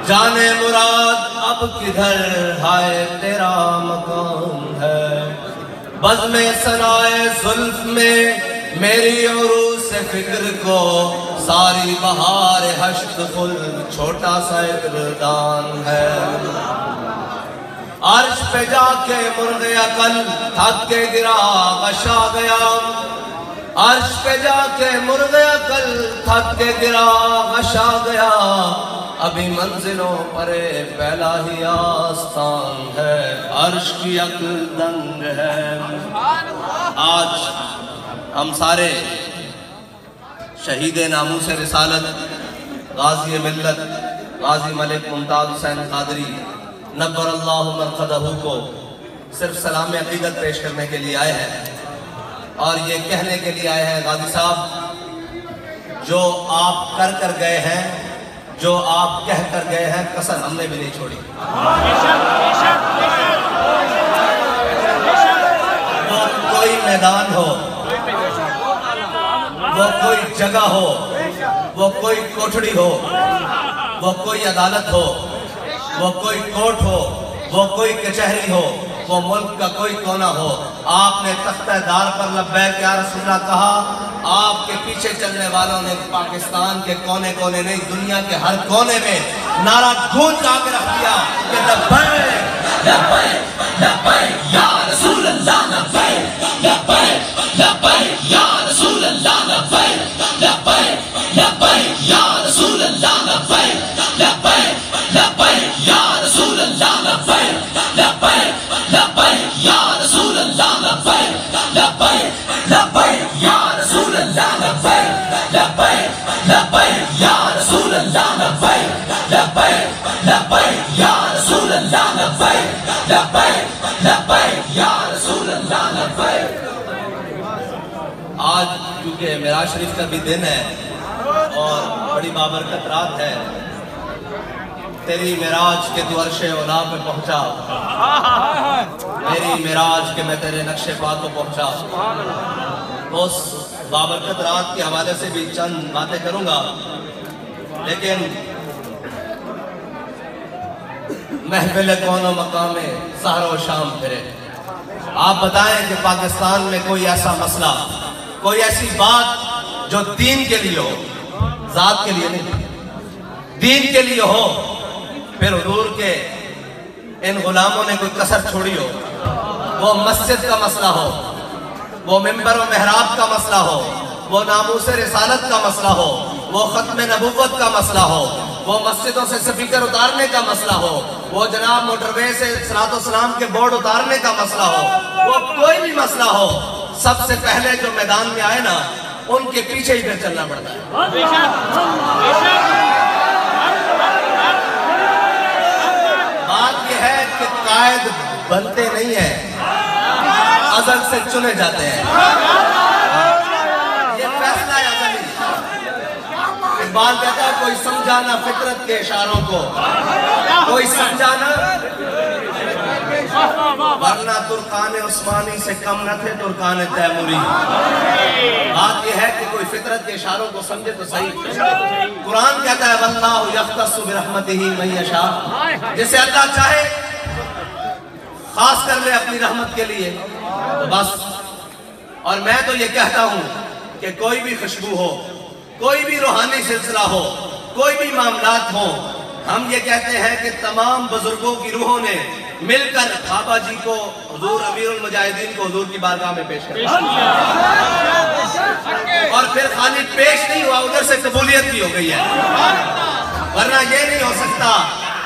جانے مراد اب کدھر ہائے تیرا مقام ہے، بزم ثنائے زلف میں میری عروس فکر کو، ساری بہار حشد خل چھوٹا سا اقردان ہے۔ عرش پہ جا کے مرغ عقل تھک کے گرا غشا گیا، عرش پہ جا کے مرغ عقل تھک کے گرا غشا گیا، ابھی منزلوں پر پہلا ہی آستان ہے، عرش کی عقل دنگ ہے۔ آج ہم سارے شہید ناموس رسالت غازی ملت غازی ملک ممتاز حسین قادری نبر اللہ مرقدہ کو صرف سلام عقیدت پیش کرنے کے لیے آئے ہیں، اور یہ کہنے کے لیے آئے ہیں غازی صاحب جو آپ کر کر گئے ہیں، جو آپ کہہ کر گئے ہیں، کسر ہم نے بھی نہیں چھوڑی۔ وہ کوئی میدان ہو، وہ کوئی جگہ ہو، وہ کوئی کوٹھڑی ہو، وہ کوئی عدالت ہو، وہ کوئی کوٹ ہو، وہ کوئی کچہری ہو، وہ ملک کا کوئی کونا ہو، آپ نے تختہ دار پر لبیک یا رسول اللہ کہا، آپ کے پیچھے چلنے والوں نے پاکستان کے کونے کونے نہیں، دنیا کے ہر کونے میں نعرہ گونج آ کے رکھ دیا کہ لبیک لبیک لبیک یا رسول اللہ، لبیک لبیک لبیک یا رسول اللہ، لبیک لبیک لبیک یا رسول اللہ، لبیک لبیک لبیک یا رسول اللہ، لبیک لبیک لبیک یا رسول اللہ، لبیک لبیک لبیک یا رسول اللہ، لبیک لبیک لبیک یا رسول اللہ، لبیک لبیک لبیک یا رسول اللہ، لبیک لبیک لبیک یا رسول اللہ، لبیک۔ آج کیونکہ معراج شریف کا بھی دن ہے اور بڑی بابرکت رات ہے، تیری معراج کے تو عرش اولا پہ پہنچا، میری معراج کے میں تیرے نقش پا کو پہنچا۔ اس بابرکت رات کے حوالے سے بھی چند باتیں کروں گا، لیکن محفل کون و مقام سحر و شام پھرے، آپ بتائیں کہ پاکستان میں کوئی ایسا مسئلہ، کوئی ایسی بات جو دین کے لیے ہو، ذات کے لیے نہیں، دین کے لیے ہو، پھر حضور کے ان غلاموں نے کوئی کسر چھوڑی ہو، وہ مسجد کا مسئلہ ہو، وہ منبر و محراب کا مسئلہ ہو، وہ ناموس رسالت کا مسئلہ ہو، وہ ختم نبوت کا مسئلہ ہو، وہ مسجدوں سے سپیکر اتارنے کا مسئلہ ہو، وہ جناب موٹروے سے صلاۃ و سلام کے بورڈ اتارنے کا مسئلہ ہو، وہ کوئی بھی مسئلہ ہو، سب سے پہلے جو میدان میں آئے نا ان کے پیچھے ہی پھر چلنا پڑتا ہے۔ بات یہ ہے کہ قائد بنتے نہیں ہیں، ازل سے چنے جاتے ہیں، یہ فیصلہ ہے ازلی۔ اقبال کہتا ہے کوئی سمجھانا فطرت کے اشاروں کو، کوئی سمجھانا، ورنہ ترکان عثمانی سے کم نہ تھے ترکان تیموری۔ بات یہ ہے کہ کوئی فطرت کے اشاروں کو سمجھے تو صحیح۔ قرآن کہتا ہے واللہ یختص برحمتہ من یشاء، جسے اللہ چاہے خاص کر لے اپنی رحمت کے لیے تو بس۔ اور میں تو یہ کہتا ہوں کہ کوئی بھی خوشبو ہو، کوئی بھی روحانی سلسلہ ہو، کوئی بھی معاملات ہو، ہم یہ کہتے ہیں کہ تمام بزرگوں کی روحوں نے مل کر بابا جی کو، حضور امیر المجاہدین کو حضور کی بارگاہ میں پیش کر، اور پھر خالی پیش نہیں ہوا، ادھر سے قبولیت بھی ہو گئی ہے۔ ورنہ یہ نہیں ہو سکتا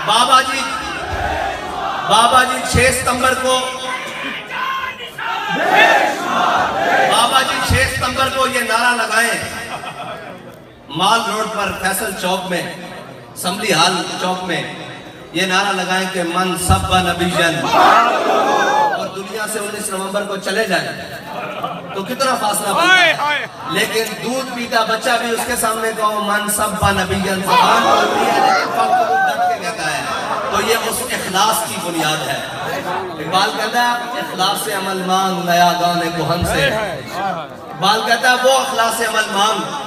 بابا جی 6 ستمبر کو یہ نعرہ لگائیں مال روڈ پر فیصل چوک میں، اسمبلی ہال چوک میں، یہ نعرہ لگائیں کہ من سب نبیًا، اور دنیا سے 19 نومبر کو چلے جائیں تو کتنا فاصلہ بنتا ہے، لیکن دودھ پیتا بچہ بھی اس کے سامنے کہو من سب نبیًا، زبان بولتی ہے لیکن فقط ڈٹ کے کہتا ہے، تو یہ اس اخلاص کی بنیاد ہے۔ اقبال کہتا ہے اخلاص سے عمل مانگ نیا گانے کو ہم سے، اقبال کہتا ہے وہ اخلاص سے عمل مانگ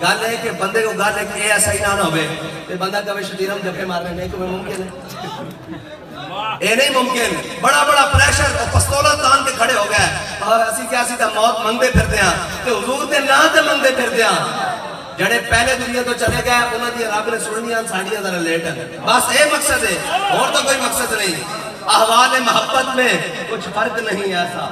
گل ہے کہ بندے کو گل ہے کہ یہ ایسا ہی نہ ہوئے کہ بندہ کبھی شدیرم جفے مارنے نہیں کوئی ممکن ہے یہ نہیں ممکن بڑا بڑا پریشر اور پستولہ تان کے کھڑے ہو گئے اور اسی کیا سی تا موت منگتے پھر دیا کہ حضور دے نا تے منگتے پھر دیا جڑے پہلے دنیا تو چلے گئے انہوں نے رب نے سننیاں ساڑیاں ذرا لیٹ ہیں بس یہ مقصد ہے اور تو کوئی مقصد نہیں احوال محبت میں کچھ فرق نہیں ایسا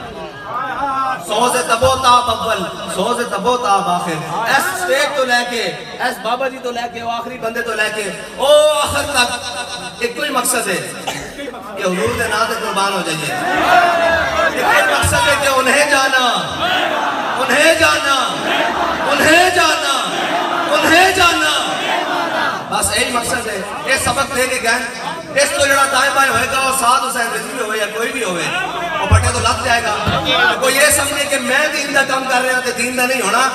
سوز تبو تاب اول سوز تبو تاب آخر ایس سٹیج تو لے کے ایس بابا جی تو لے کے آخری بندے تو لے کے او آخر تک ایک کوئی مقصد ہے کہ حضور دے نا تے قربان ہو جائیے ایک کوئی مقصد ہے کہ انہیں جانا انہیں جانا انہیں جانا انہیں جانا بس یہی مقصد ہے یہ سبق دے کے گئے اس کو جڑا دائیں بائیں ہوئے گا اور ساتھ حسین رضی ہوئے یا کوئی بھی ہوئے وہ بٹے تو لگ جائے گا کوئی یہ سمجھے کہ میں دین دا کام کر رہے ہیں تو دین دا نہیں ہونا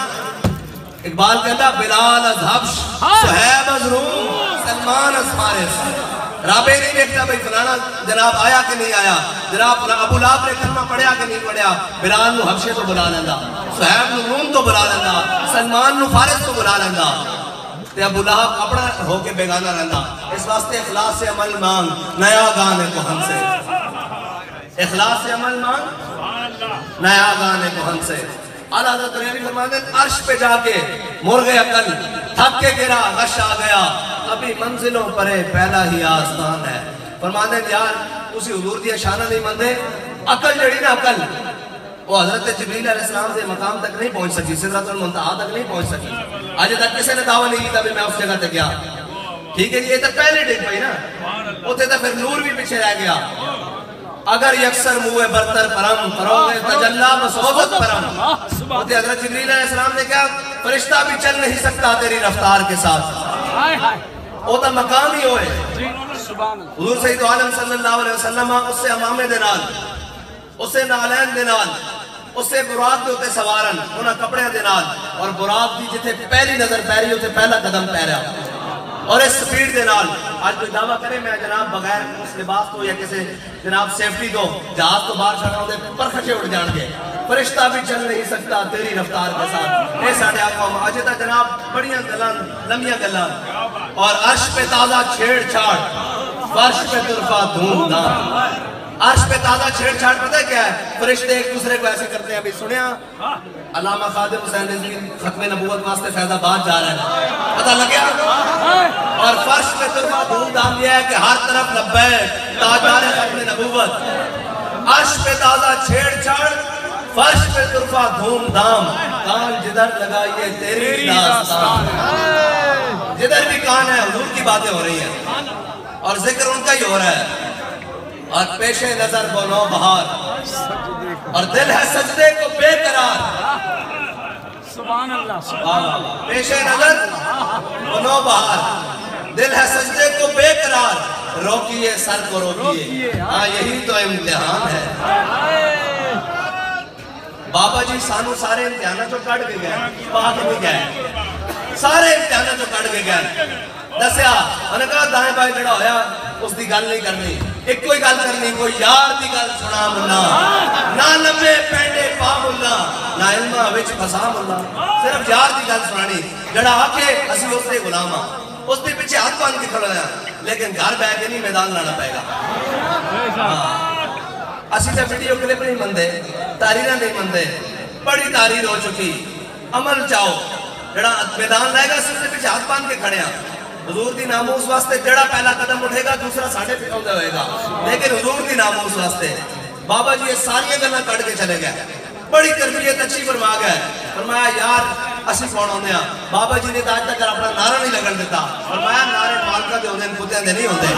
اقبال کہتا بلال از حبش صہیب از روم سلمان از فارس رابے نہیں دیکھتا بھئی فلانا جناب آیا کہ نہیں آیا جناب ابو لہب نے کلمہ پڑھیا کہ نہیں پڑھیا بلال نو حبشے تو بلا لیندہ صہیب نو روم تو بلا لیندہ سلمان نو فارس تو بلا لیندہ تے ابو لہب اپنا ہو کے بیگانہ رہنا اس واسطے اخلاص سے عمل مانگ نیا گانے کوہن سے اخلاص سے عمل مانگ نیا گانے کوہن سے اعلیٰ حضرت ریلی فرماتے ہیں عرش پہ جا کے مرغ عقل تھک کے گرا غش آ گیا ابھی منزلوں پرے پہلا ہی آستان ہے فرماتے ہیں یار اسی حضور دیا شانہ نہیں مندے عقل جڑی نا عقل وہ حضرت جبریل علیہ السلام سے مقام تک نہیں پہنچ سکی سدرۃ المنتہا تک نہیں پہنچ سکی آج تک کسی نے دعویٰ نہیں کیتا بھی میں اس جگہ تک گیا ٹھیک ہے یہ تو پہلے ڈگ پئی نا اتنے تو پھر نور بھی پیچھے رہ گیا اگر یکسر موے برتر پرم پروگے تجلہ بصوبت پرم اتنے حضرت جبریل علیہ السلام نے کہا فرشتہ بھی چل نہیں سکتا تیری رفتار کے ساتھ وہ تو مقام ہی ہوئے حضور سید عالم صلی اللہ علیہ وسلم اس سے امامے دنال اس سے نالین دنال اس سے براق دے ہوتے سوارن انہاں کپڑے دنال اور براق دی جتے پہلی نظر پیری ہوتے پہلا قدم پیرا اور اس سپیڈ دنال آج کوئی دعویٰ کرے میں جناب بغیر اس لباس تو یا کسی جناب سیفٹی تو جہاز تو باہر چھڑا ہوتے پر خچے اڑ جان گے فرشتہ بھی چل نہیں سکتا تیری رفتار کے ساتھ اے ساڑھے آقا آج تا جناب بڑیاں گلان لمبیاں گلان اور عرش پہ تازہ چھیڑ چھاڑ فرش پہ طرفہ دھوم دھام عرش پہ تازہ چھیڑ چھاڑ پتہ ہے کیا ہے فرشتے ایک دوسرے کو ایسے کرتے ہیں ابھی سنیا علامہ خادم حسین رضوی ختم نبوت واسطے فیض آباد جا رہا ہے پتہ لگیا اور فرش پہ طرفہ دھوم دھام دیا ہے کہ ہر طرف لبیک تاجدار ختم نبوت عرش پہ تازہ چھیڑ چھاڑ فرش پہ طرفہ دھوم دھام کان جدھر لگائیے تیری داستان جدھر بھی کان ہے حضور کی باتیں ہو رہی ہیں اور ذکر ان کا ہی ہو رہا ہے اور پیش نظر وہ نو بہار اور دل ہے سجدے کو بے قرار سبحان اللہ پیش نظر وہ نو بہار دل ہے سجدے کو بے قرار روکیے سر کو روکیے ہاں یہی تو امتحان ہے بابا جی سانو سارے امتحانہ جو کٹ کے گئے باہر نہیں گئے سارے امتحانہ جو کٹ کے گئے دسیا انہوں نے کہا دائیں بائیں جڑا ہویا اس دی گل نہیں کرنی ایک کوئی گل کرنی کوئی یار دی گل سنا ملا نہ لمبے پینڈے پا ملا نہ علمہ وچ پھسا ملا صرف یار دی گل سنانی جڑا آکے اسی اس دے غلام ہاں اس دے پیچھے ہاتھ باندھ کے کھڑا ہے لیکن گھر بیٹھ کے نہیں میدان لانا پائے گا اسی تے ویڈیو کلپ نہیں مندے تحریریں نہیں مندے بڑی تحریر ہو چکی عمل چاہو جڑا میدان لائے گا اسی تے پیچھے ہاتھ باندھ کے کھڑے ہیں حضور دی ناموس واسطے جڑا پہلا قدم اٹھے گا دوسرا ساڑھے پہ ہوتا ہوئے گا لیکن حضور دی ناموس واسطے بابا جی یہ ساری گلہ کٹ کے چلے گئے بڑی تربیت اچھی فرما گئے فرمایا یار اسی کون ہوندے ہیں بابا جی نے آج تک اپنا نعرہ نہیں لگن دیتا فرمایا نعرے مالکہ دے ہوندے ہیں کتے دے نہیں ہوندے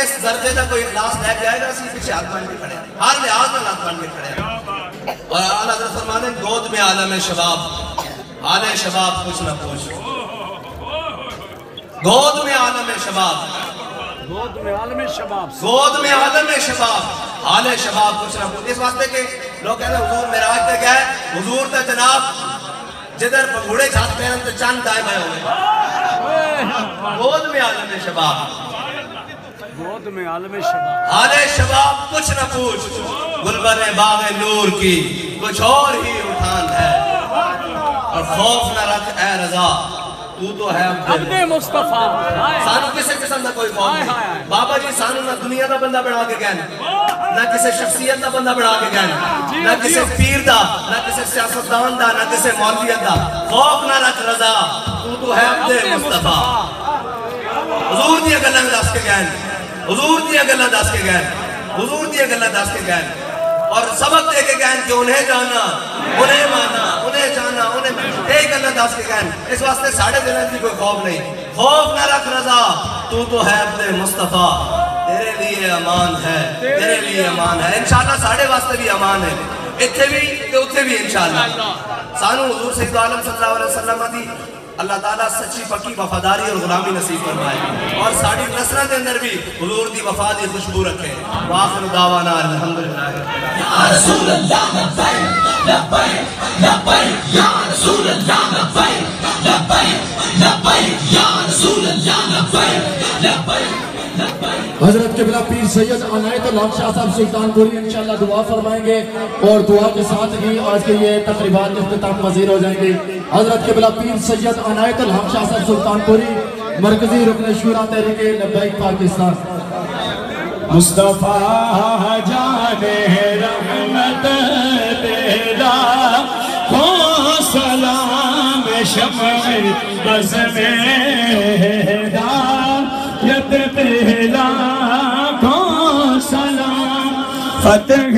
اس درجے کا کوئی اخلاص لے کے آئے گا اسی پیچھے ہاتھ باندھ کے کھڑے ہیں ہر لحاظ میں ہاتھ باندھ کے کھڑے ہیں اور اعلیٰ حضرت فرماتے ہیں گود میں عالم شباب حال شباب کچھ نہ پوچھ گود میں عالم شباب گود میں عالم شباب گود میں عالم شباب حال شباب کچھ نہ پوچھ اس واسطے کہ لوگ کہتے ہیں حضور معراج تے گئے حضور تے جناب جدھر بھگوڑے چھات پہنن تے چاند دائم آئے ہوئے گود میں عالم شباب گود میں عالم شباب حال شباب کچھ نہ پوچھ گلبن باغ نور کی کچھ اور ہی اٹھان ہے اور خوف نہ رکھ اے رضا تو تو ہے عبد مصطفیٰ سانو کسے قسم دا کوئی خوف نہیں بابا جی سانو نہ دنیا دا بندہ بنا کے گئن نہ کسے شخصیت دا بندہ بنا کے گئن نہ کسے پیر دا نہ کسے سیاستدان دا نہ کسے مولویت دا خوف نہ رکھ رضا تو ہے عبد مصطفیٰ حضور دیا گلہ دس کے گئن حضور دیا گلہ دس کے گئن حضور دیا گلہ دس کے گئن اور سبق دے کے گئن کہ انہیں جانا انہیں مانا انہیں جانا انہیں ایک گلہ دس کے گئن اس واسطے ساڑھے دلیں کی کوئی خوف نہیں خوف نہ رکھ رضا تو ہے عبد مصطفیٰ تیرے لیے امان ہے تیرے لیے امان ہے انشاءاللہ ساڑھے واسطے بھی امان ہے اتھے بھی تو اتھے بھی انشاءاللہ سانو حضور سید عالم صلی اللہ علیہ وسلم دی اللہ تعالیٰ سچی پکی وفاداری اور غلامی نصیب فرمائے اور ساڑھی نسلہ کے اندر بھی حضور دی وفا دی خوشبو رکھے وآخر دعوانا الحمدللہ یا رسول اللہ لبیک لبیک لبیک یا رسول اللہ لبیک لبیک لبیک یا رسول اللہ لبیک لبیک حضرت قبلہ پیر سید عنایت اللہ شاہ صاحب سلطان پوری انشاءاللہ دعا فرمائیں گے اور دعا کے ساتھ ہی آج کے یہ تقریبات اختتام پذیر ہو جائیں گے حضرت قبلہ پیر سید عنایت اللہ شاہ صاحب سلطان پوری مرکزی رکن شورا تحریک لبیک پاکستان مصطفیٰ جان رحمت تیرا ہو سلام شمع بز میرا یت تیرا کو سلام فتح